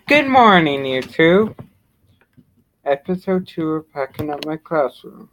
Good morning, you two. Episode 2 of Packing Up My Classroom.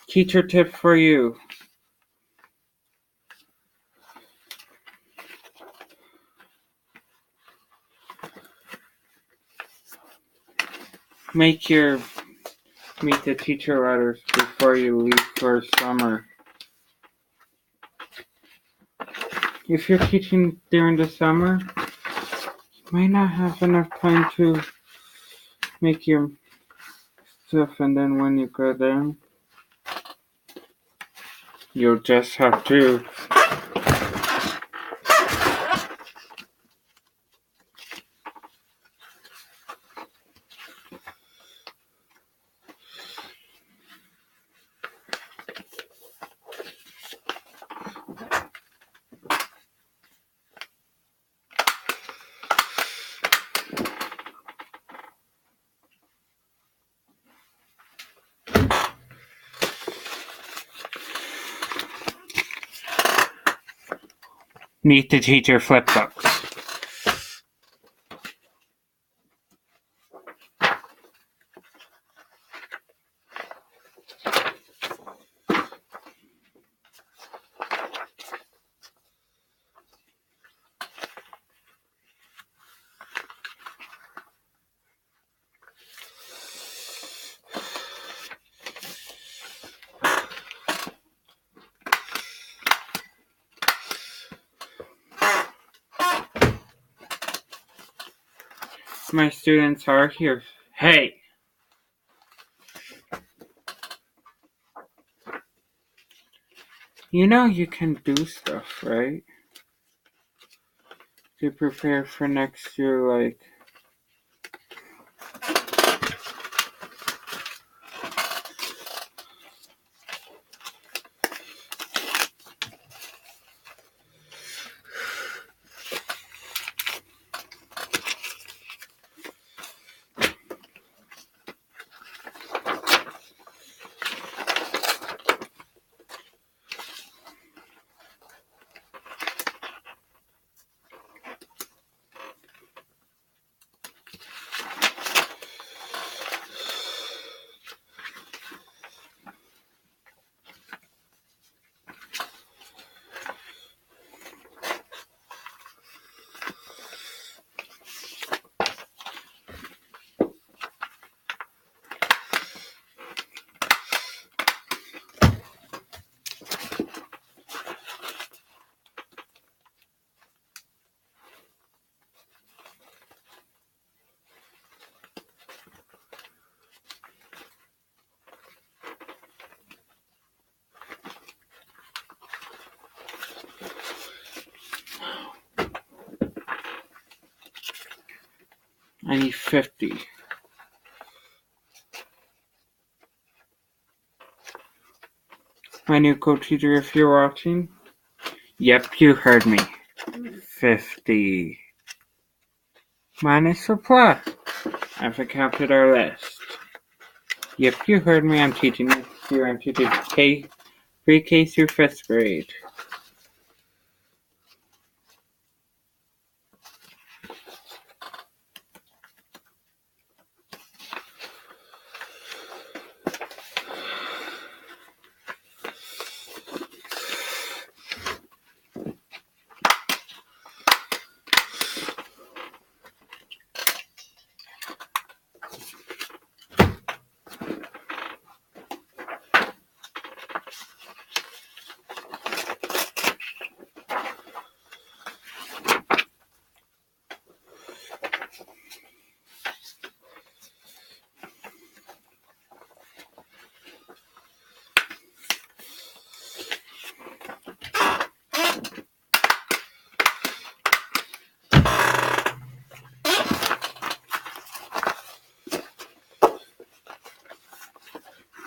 Teacher tip for you. Make your meet the teacher letters before you leave for summer. If you're teaching during the summer, you might not have enough time to make your stuff, and then when you go there, you'll just have to meet the teacher flip books. My students are here. Hey! You know you can do stuff, right? To prepare for next year, like I need 50. My new co-teacher, if you're watching. Yep, you heard me. 50. Minus or plus. I've accounted our list. Yep, you heard me. I'm teaching this year. I'm teaching pre-K through 5th grade.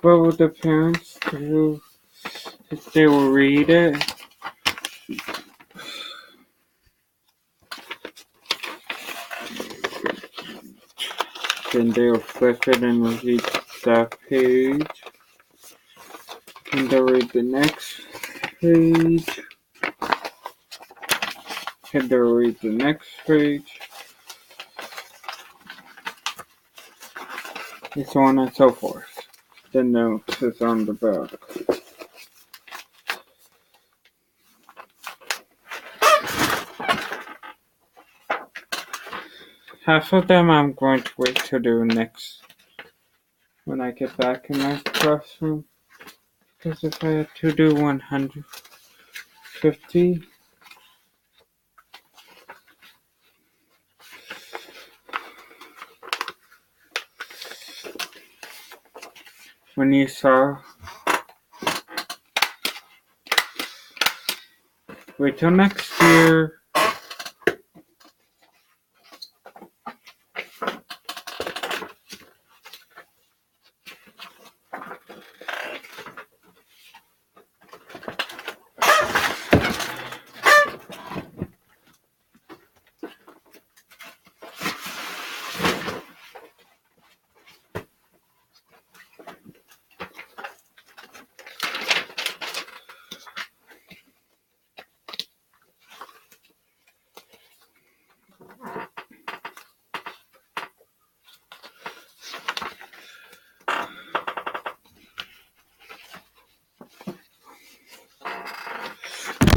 What would the parents do if they will read it? Then they'll flip it and read that page. And they'll read the next page. And they'll read the next page. And so on and so forth. The notes is on the back. Half of them I'm going to wait to do next when I get back in my classroom. Because if I had to do 150, when you saw, wait till next year.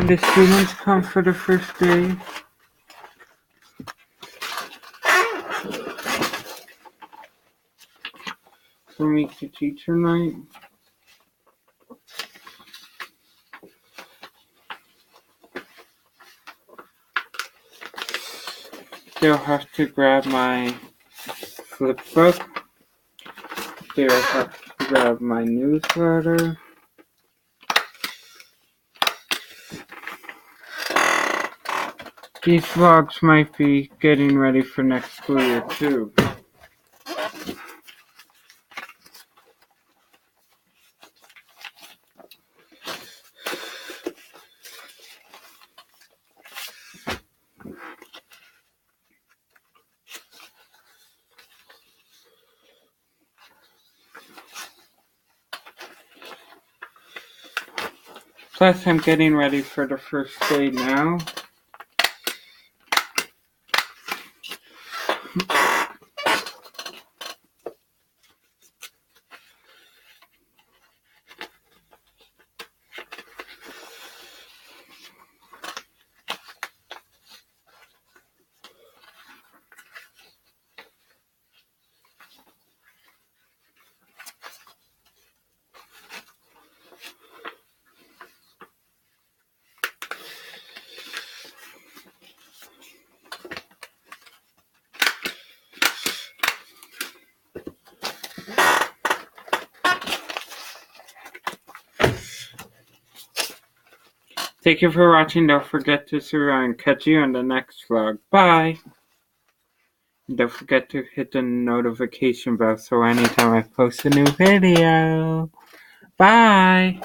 When the students come for the first day, for me to teacher night, they'll have to grab my flip book. They'll have to grab my newsletter. These vlogs might be getting ready for next school year too. Plus, I'm getting ready for the first day now. Thank you for watching. Don't forget to subscribe and catch you on the next vlog. Bye! Don't forget to hit the notification bell so anytime I post a new video. Bye!